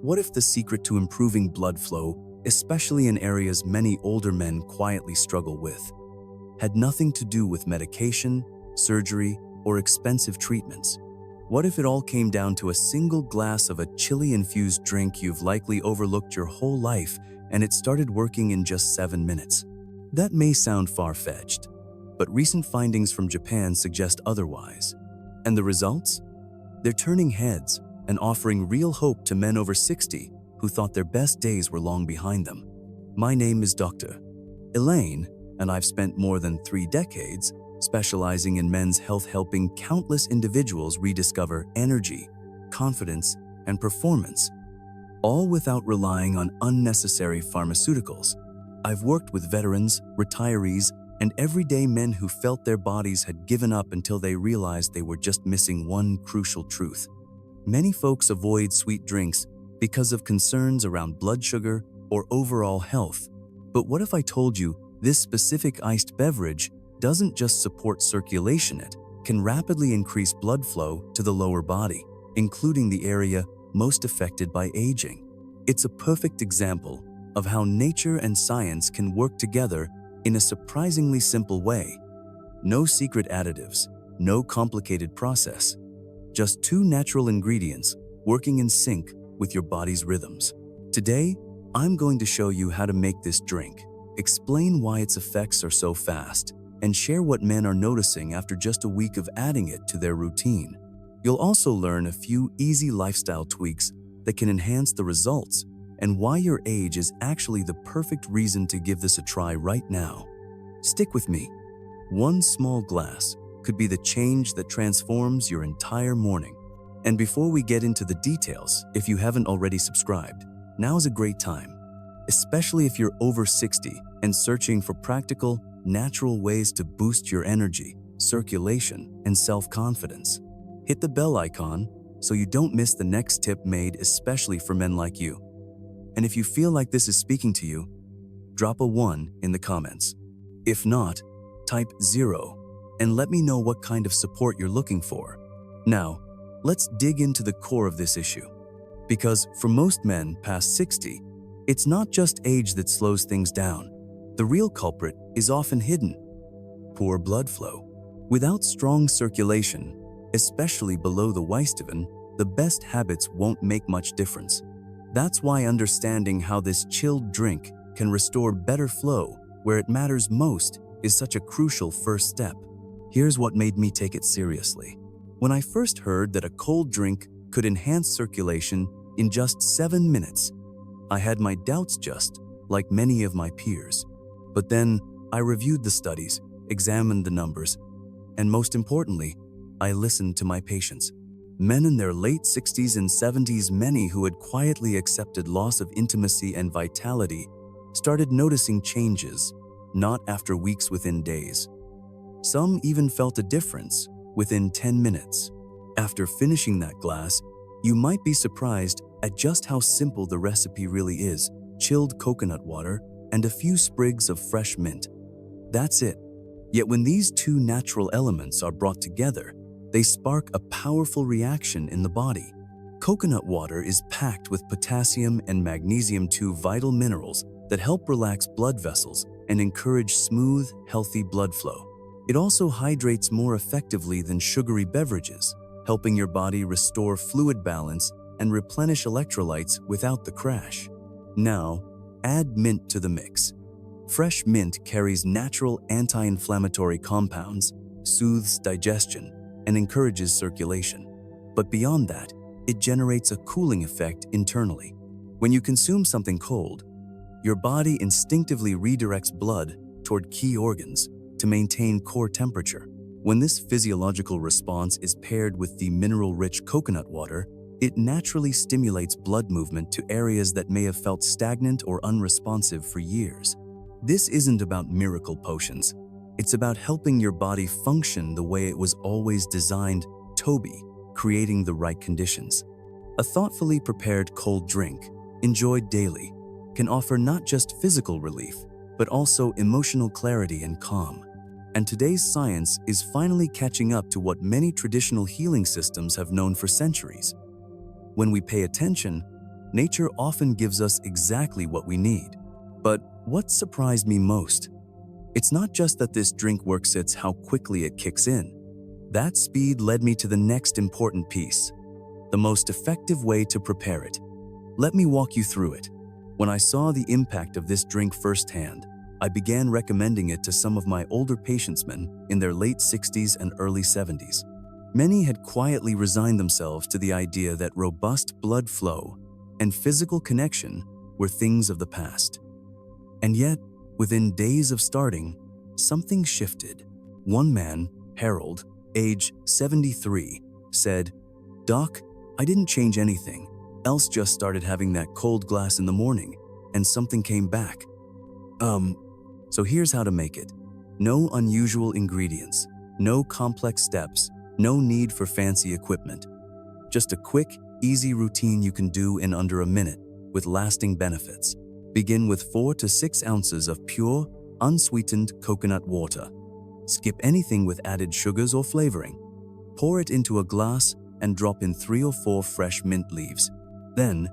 What if the secret to improving blood flow, especially in areas many older men quietly struggle with, had nothing to do with medication, surgery, or expensive treatments? What if it all came down to a single glass of a chili-infused drink you've likely overlooked your whole life and it started working in just 7 minutes? That may sound far-fetched, but recent findings from Japan suggest otherwise. And the results? They're turning heads and offering real hope to men over 60 who thought their best days were long behind them. My name is Dr. Elaine, and I've spent more than 3 decades specializing in men's health, helping countless individuals rediscover energy, confidence, and performance, all without relying on unnecessary pharmaceuticals. I've worked with veterans, retirees, and everyday men who felt their bodies had given up until they realized they were just missing one crucial truth. Many folks avoid sweet drinks because of concerns around blood sugar or overall health. But what if I told you this specific iced beverage doesn't just support circulation, it can rapidly increase blood flow to the lower body, including the area most affected by aging? It's a perfect example of how nature and science can work together in a surprisingly simple way. No secret additives, no complicated process, just 2 natural ingredients working in sync with your body's rhythms. Today, I'm going to show you how to make this drink, explain why its effects are so fast, and share what men are noticing after just a week of adding it to their routine. You'll also learn a few easy lifestyle tweaks that can enhance the results and why your age is actually the perfect reason to give this a try right now. Stick with me. 1 small glass could be the change that transforms your entire morning. And before we get into the details, if you haven't already subscribed, now's a great time, especially if you're over 60 and searching for practical, natural ways to boost your energy, circulation, and self-confidence. Hit the bell icon so you don't miss the next tip made especially for men like you. And if you feel like this is speaking to you, drop a 1 in the comments. If not, type 0 and let me know what kind of support you're looking for. Now, let's dig into the core of this issue. Because for most men past 60, it's not just age that slows things down. The real culprit is often hidden: poor blood flow. Without strong circulation, especially below the waist-even, the best habits won't make much difference. That's why understanding how this chilled drink can restore better flow where it matters most is such a crucial first step. Here's what made me take it seriously. When I first heard that a cold drink could enhance circulation in just 7 minutes, I had my doubts, just like many of my peers. But then I reviewed the studies, examined the numbers, and most importantly, I listened to my patients. Men in their late 60s and 70s, many who had quietly accepted loss of intimacy and vitality, started noticing changes, not after weeks, within days. Some even felt a difference within 10 minutes. After finishing that glass, you might be surprised at just how simple the recipe really is: chilled coconut water and a few sprigs of fresh mint. That's it. Yet when these 2 natural elements are brought together, they spark a powerful reaction in the body. Coconut water is packed with potassium and magnesium, 2 vital minerals that help relax blood vessels and encourage smooth, healthy blood flow. It also hydrates more effectively than sugary beverages, helping your body restore fluid balance and replenish electrolytes without the crash. Now, add mint to the mix. Fresh mint carries natural anti-inflammatory compounds, soothes digestion, and encourages circulation. But beyond that, it generates a cooling effect internally. When you consume something cold, your body instinctively redirects blood toward key organs to maintain core temperature. When this physiological response is paired with the mineral-rich coconut water, it naturally stimulates blood movement to areas that may have felt stagnant or unresponsive for years. This isn't about miracle potions. It's about helping your body function the way it was always designed, Toby, creating the right conditions. A thoughtfully prepared cold drink, enjoyed daily, can offer not just physical relief, but also emotional clarity and calm. And today's science is finally catching up to what many traditional healing systems have known for centuries. When we pay attention, Nature often gives us exactly what we need. But what surprised me most? It's not just that this drink works, it's how quickly it kicks in. That speed led me to the next important piece: the most effective way to prepare it. Let me walk you through it. When I saw the impact of this drink firsthand, I began recommending it to some of my older patients, men in their late 60s and early 70s. Many had quietly resigned themselves to the idea that robust blood flow and physical connection were things of the past. And yet, within days of starting, something shifted. One man, Harold, age 73, said, "Doc, I didn't change anything, else just started having that cold glass in the morning, and something came back. So here's how to make it. No unusual ingredients, no complex steps, no need for fancy equipment. Just a quick, easy routine you can do in under a minute with lasting benefits. Begin with 4 to 6 ounces of pure, unsweetened coconut water. Skip anything with added sugars or flavoring. Pour it into a glass and drop in 3 or 4 fresh mint leaves. Then,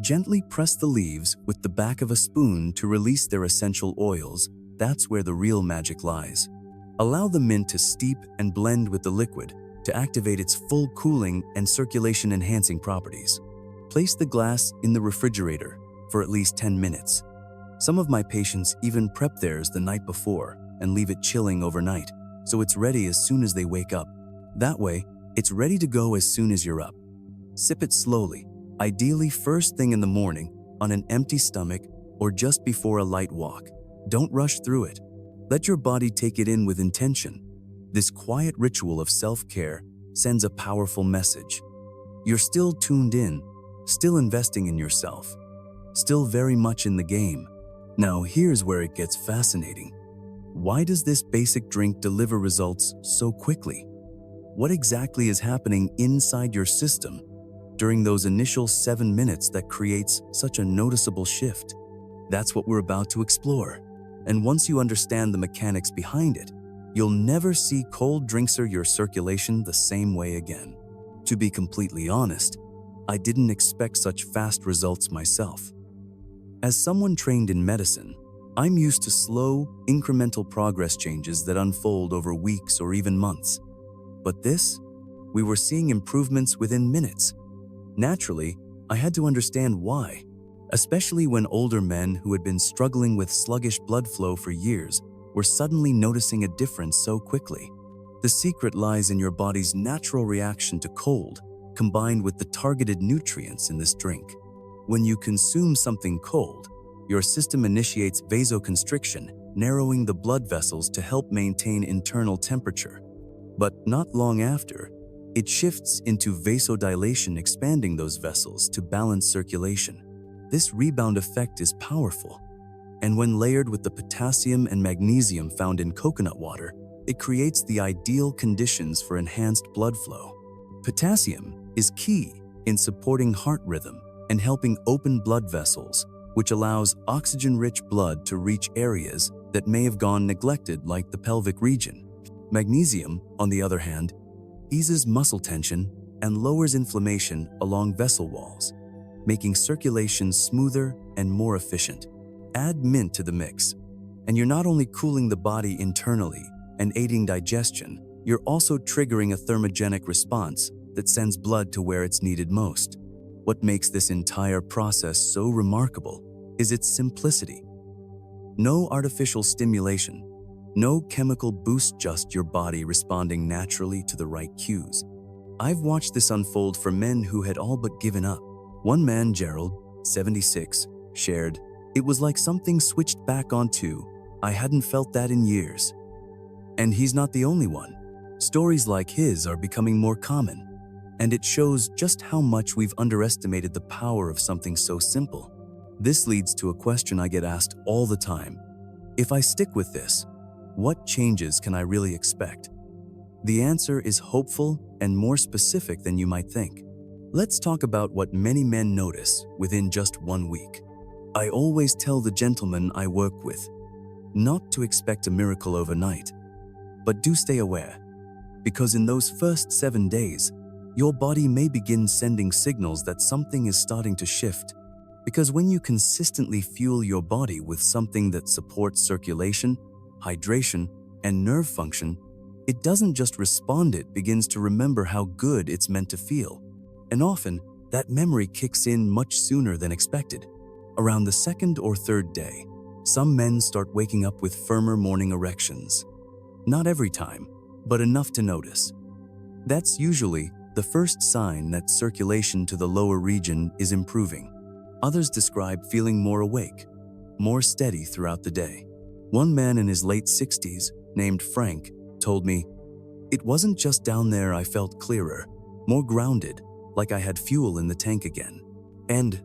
gently press the leaves with the back of a spoon to release their essential oils. That's where the real magic lies. Allow the mint to steep and blend with the liquid to activate its full cooling and circulation-enhancing properties. Place the glass in the refrigerator for at least 10 minutes. Some of my patients even prep theirs the night before and leave it chilling overnight, so it's ready as soon as they wake up. That way, it's ready to go as soon as you're up. Sip it slowly, ideally first thing in the morning, on an empty stomach, or just before a light walk. Don't rush through it. Let your body take it in with intention. This quiet ritual of self-care sends a powerful message. You're still tuned in, still investing in yourself, still very much in the game. Now here's where it gets fascinating. Why does this basic drink deliver results so quickly? What exactly is happening inside your system during those initial 7 minutes that creates such a noticeable shift? That's what we're about to explore. And once you understand the mechanics behind it, you'll never see cold drinks or your circulation the same way again. To be completely honest, I didn't expect such fast results myself. As someone trained in medicine, I'm used to slow, incremental progress changes that unfold over weeks or even months. But this, we were seeing improvements within minutes. Naturally, I had to understand why, especially when older men who had been struggling with sluggish blood flow for years were suddenly noticing a difference so quickly. The secret lies in your body's natural reaction to cold, combined with the targeted nutrients in this drink. When you consume something cold, your system initiates vasoconstriction, narrowing the blood vessels to help maintain internal temperature. But not long after, it shifts into vasodilation, expanding those vessels to balance circulation. This rebound effect is powerful, and when layered with the potassium and magnesium found in coconut water, it creates the ideal conditions for enhanced blood flow. Potassium is key in supporting heart rhythm and helping open blood vessels, which allows oxygen-rich blood to reach areas that may have gone neglected, like the pelvic region. Magnesium, on the other hand, eases muscle tension and lowers inflammation along vessel walls, making circulation smoother and more efficient. Add mint to the mix, and you're not only cooling the body internally and aiding digestion, you're also triggering a thermogenic response that sends blood to where it's needed most. What makes this entire process so remarkable is its simplicity. No artificial stimulation, no chemical boost, just your body responding naturally to the right cues. I've watched this unfold for men who had all but given up. One man, Gerald, 76, shared, "It was like something switched back on too. I hadn't felt that in years." And he's not the only one. Stories like his are becoming more common, and it shows just how much we've underestimated the power of something so simple. This leads to a question I get asked all the time. If I stick with this, what changes can I really expect? The answer is hopeful and more specific than you might think. Let's talk about what many men notice within just 1 week. I always tell the gentlemen I work with not to expect a miracle overnight, but do stay aware, because in those first 7 days, your body may begin sending signals that something is starting to shift Because when you consistently fuel your body with something that supports circulation, hydration, and nerve function, it doesn't just respond, it begins to remember how good it's meant to feel. And often, that memory kicks in much sooner than expected. Around the second or third day, some men start waking up with firmer morning erections. Not every time, but enough to notice. That's usually the first sign that circulation to the lower region is improving. Others describe feeling more awake, more steady throughout the day. One man in his late 60s, named Frank, told me, "It wasn't just down there I felt clearer, more grounded, like I had fuel in the tank again." And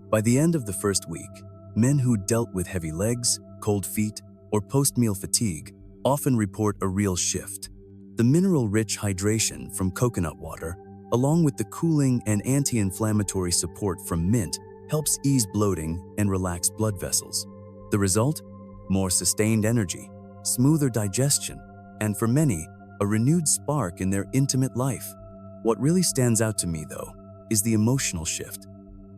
by the end of the first week, men who dealt with heavy legs, cold feet, or post-meal fatigue often report a real shift. The mineral-rich hydration from coconut water, along with the cooling and anti-inflammatory support from mint, helps ease bloating and relax blood vessels. The result? More sustained energy, smoother digestion, and for many, a renewed spark in their intimate life. What really stands out to me, though, is the emotional shift.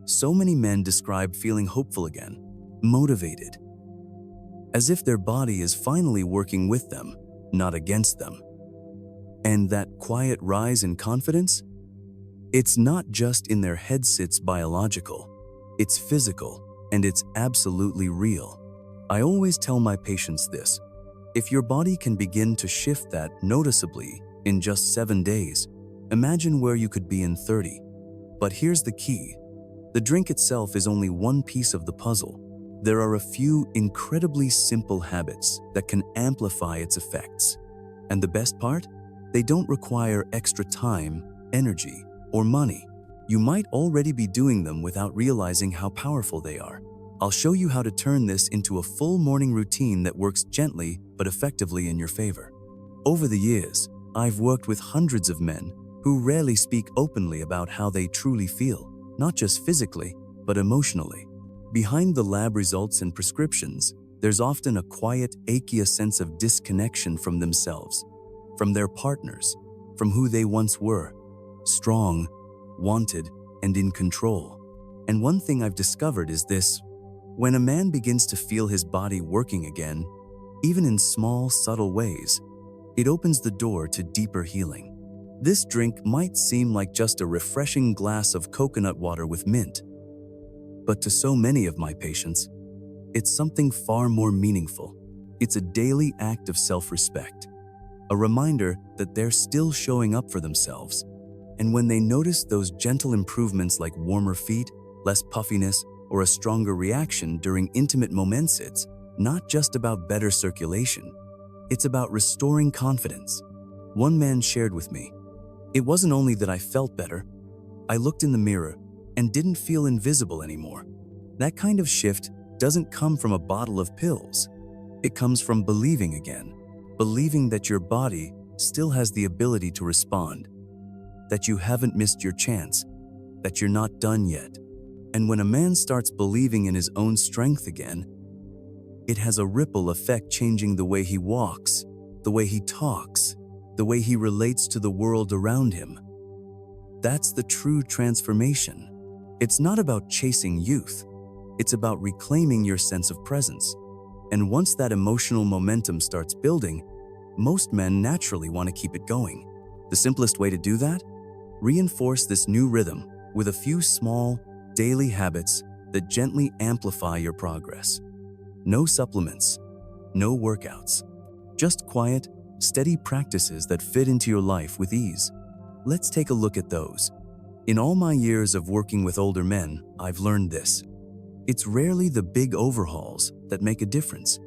So many men describe feeling hopeful again, motivated, as if their body is finally working with them, not against them. And that quiet rise in confidence? It's not just in their heads, it's biological. It's physical, and it's absolutely real. I always tell my patients this: if your body can begin to shift that noticeably in just 7 days, imagine where you could be in 30. But here's the key. The drink itself is only one piece of the puzzle. There are a few incredibly simple habits that can amplify its effects. And the best part? They don't require extra time, energy, or money. You might already be doing them without realizing how powerful they are. I'll show you how to turn this into a full morning routine that works gently but effectively in your favor. Over the years, I've worked with hundreds of men who rarely speak openly about how they truly feel, not just physically, but emotionally. Behind the lab results and prescriptions, there's often a quiet, achy sense of disconnection from themselves, from their partners, from who they once were: strong, wanted, and in control. And one thing I've discovered is this: when a man begins to feel his body working again, even in small, subtle ways, it opens the door to deeper healing. This drink might seem like just a refreshing glass of coconut water with mint, but to so many of my patients, it's something far more meaningful. It's a daily act of self-respect, a reminder that they're still showing up for themselves. And when they notice those gentle improvements like warmer feet, less puffiness, or a stronger reaction during intimate moments, it's not just about better circulation. It's about restoring confidence. One man shared with me, "It wasn't only that I felt better, I looked in the mirror and didn't feel invisible anymore." That kind of shift doesn't come from a bottle of pills. It comes from believing again, believing that your body still has the ability to respond, that you haven't missed your chance, that you're not done yet. And when a man starts believing in his own strength again, it has a ripple effect, changing the way he walks, the way he talks, the way he relates to the world around him. That's the true transformation. It's not about chasing youth. It's about reclaiming your sense of presence. And once that emotional momentum starts building, most men naturally want to keep it going. The simplest way to do that? Reinforce this new rhythm with a few small, daily habits that gently amplify your progress. No supplements, no workouts, just quiet, steady practices that fit into your life with ease. Let's take a look at those. In all my years of working with older men, I've learned this: it's rarely the big overhauls that make a difference.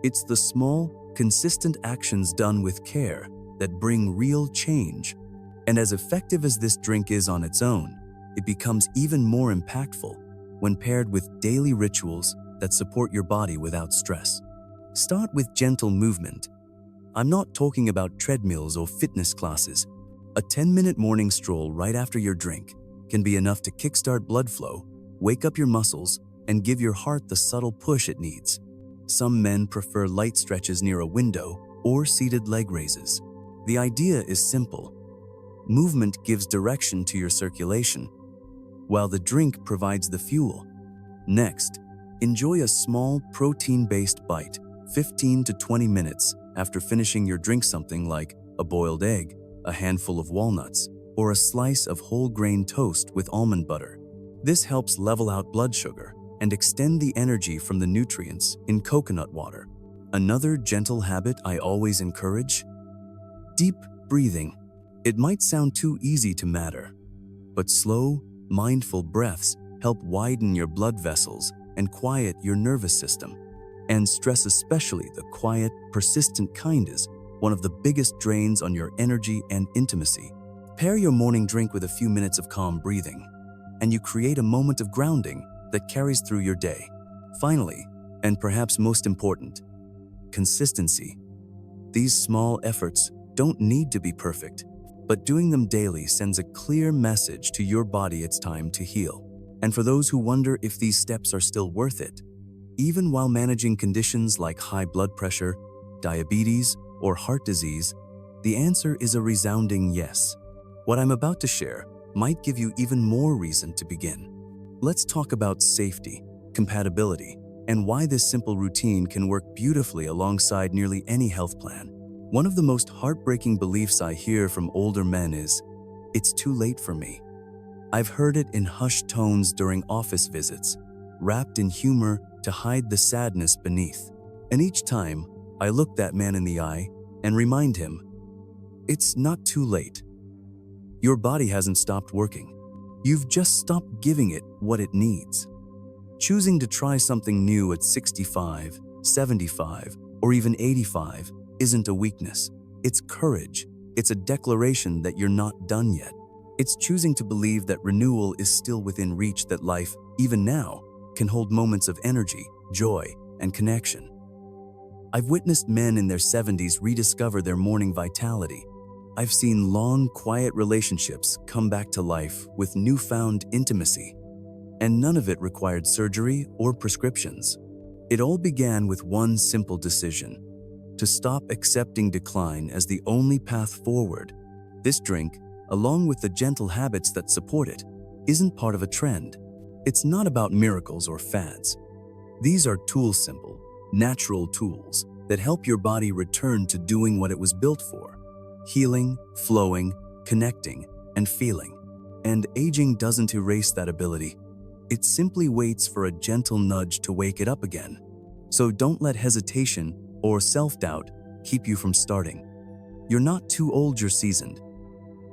It's the small, consistent actions done with care that bring real change. And as effective as this drink is on its own, it becomes even more impactful when paired with daily rituals that support your body without stress. Start with gentle movement. I'm not talking about treadmills or fitness classes. A 10-minute morning stroll right after your drink can be enough to kickstart blood flow, wake up your muscles, and give your heart the subtle push it needs. Some men prefer light stretches near a window or seated leg raises. The idea is simple. Movement gives direction to your circulation, while the drink provides the fuel. Next, enjoy a small protein-based bite 15 to 20 minutes after finishing your drink, something like a boiled egg, a handful of walnuts, or a slice of whole grain toast with almond butter. This helps level out blood sugar and extend the energy from the nutrients in coconut water. Another gentle habit I always encourage: deep breathing. It might sound too easy to matter, but slow, mindful breaths help widen your blood vessels and quiet your nervous system. And stress, especially the quiet, persistent kind, is one of the biggest drains on your energy and intimacy. Pair your morning drink with a few minutes of calm breathing, and you create a moment of grounding that carries through your day. Finally, and perhaps most important, consistency. These small efforts don't need to be perfect, but doing them daily sends a clear message to your body it's time to heal. And for those who wonder if these steps are still worth it, even while managing conditions like high blood pressure, diabetes, or heart disease, the answer is a resounding yes. What I'm about to share might give you even more reason to begin. Let's talk about safety, compatibility, and why this simple routine can work beautifully alongside nearly any health plan. One of the most heartbreaking beliefs I hear from older men is, "It's too late for me." I've heard it in hushed tones during office visits, wrapped in humor to hide the sadness beneath. And each time, I look that man in the eye and remind him, it's not too late. Your body hasn't stopped working. You've just stopped giving it what it needs. Choosing to try something new at 65, 75, or even 85 isn't a weakness. It's courage. It's a declaration that you're not done yet. It's choosing to believe that renewal is still within reach, that life, even now, can hold moments of energy, joy, and connection. I've witnessed men in their 70s rediscover their morning vitality. I've seen long, quiet relationships come back to life with newfound intimacy. And none of it required surgery or prescriptions. It all began with one simple decision: to stop accepting decline as the only path forward. This drink, along with the gentle habits that support it, isn't part of a trend. It's not about miracles or fads. These are tools, simple, natural tools that help your body return to doing what it was built for: healing, flowing, connecting, and feeling. And aging doesn't erase that ability. It simply waits for a gentle nudge to wake it up again. So don't let hesitation or self-doubt keep you from starting. You're not too old, you're seasoned.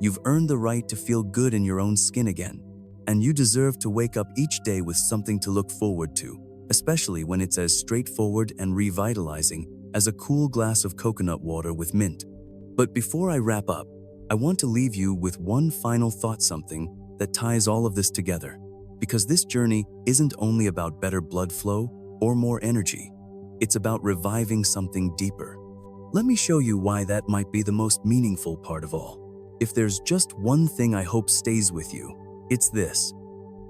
You've earned the right to feel good in your own skin again. And you deserve to wake up each day with something to look forward to, especially when it's as straightforward and revitalizing as a cool glass of coconut water with mint. But before I wrap up, I want to leave you with one final thought, something that ties all of this together. Because this journey isn't only about better blood flow or more energy. It's about reviving something deeper. Let me show you why that might be the most meaningful part of all. If there's just one thing I hope stays with you, it's this: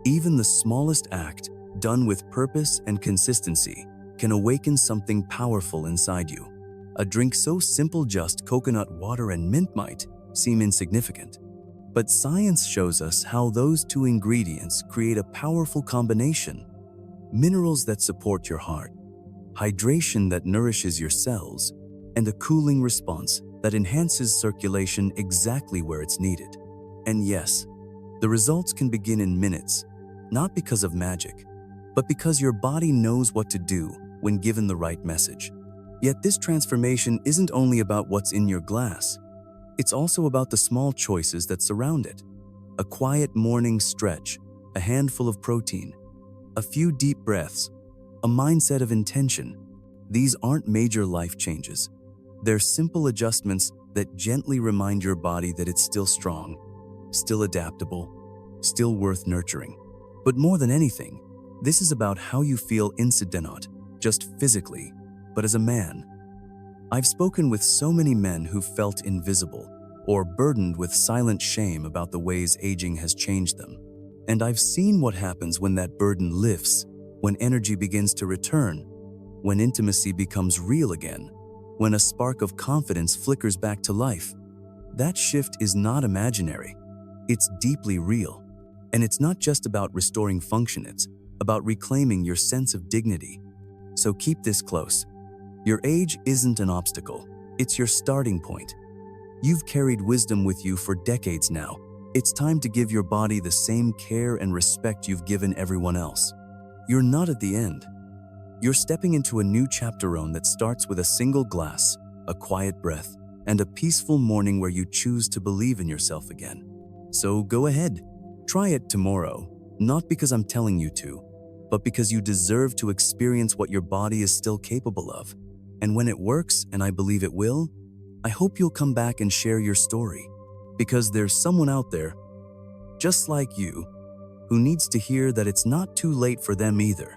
even the smallest act, done with purpose and consistency, can awaken something powerful inside you. A drink so simple, just coconut water and mint, might seem insignificant. But science shows us how those two ingredients create a powerful combination: minerals that support your heart, hydration that nourishes your cells, and a cooling response that enhances circulation exactly where it's needed. And yes, the results can begin in minutes, not because of magic, but because your body knows what to do when given the right message. Yet this transformation isn't only about what's in your glass. It's also about the small choices that surround it. A quiet morning stretch, a handful of protein, a few deep breaths, a mindset of intention. These aren't major life changes. They're simple adjustments that gently remind your body that it's still strong, still adaptable, still worth nurturing. But more than anything, this is about how you feel inside, not just physically, but as a man. I've spoken with so many men who felt invisible or burdened with silent shame about the ways aging has changed them. And I've seen what happens when that burden lifts, when energy begins to return, when intimacy becomes real again, when a spark of confidence flickers back to life. That shift is not imaginary. It's deeply real. And it's not just about restoring function, it's about reclaiming your sense of dignity. So keep this close. Your age isn't an obstacle, it's your starting point. You've carried wisdom with you for decades now. It's time to give your body the same care and respect you've given everyone else. You're not at the end. You're stepping into a new chapter that starts with a single glass, a quiet breath, and a peaceful morning where you choose to believe in yourself again. So go ahead, try it tomorrow, not because I'm telling you to, but because you deserve to experience what your body is still capable of. And when it works, and I believe it will, I hope you'll come back and share your story, because there's someone out there, just like you, who needs to hear that it's not too late for them either.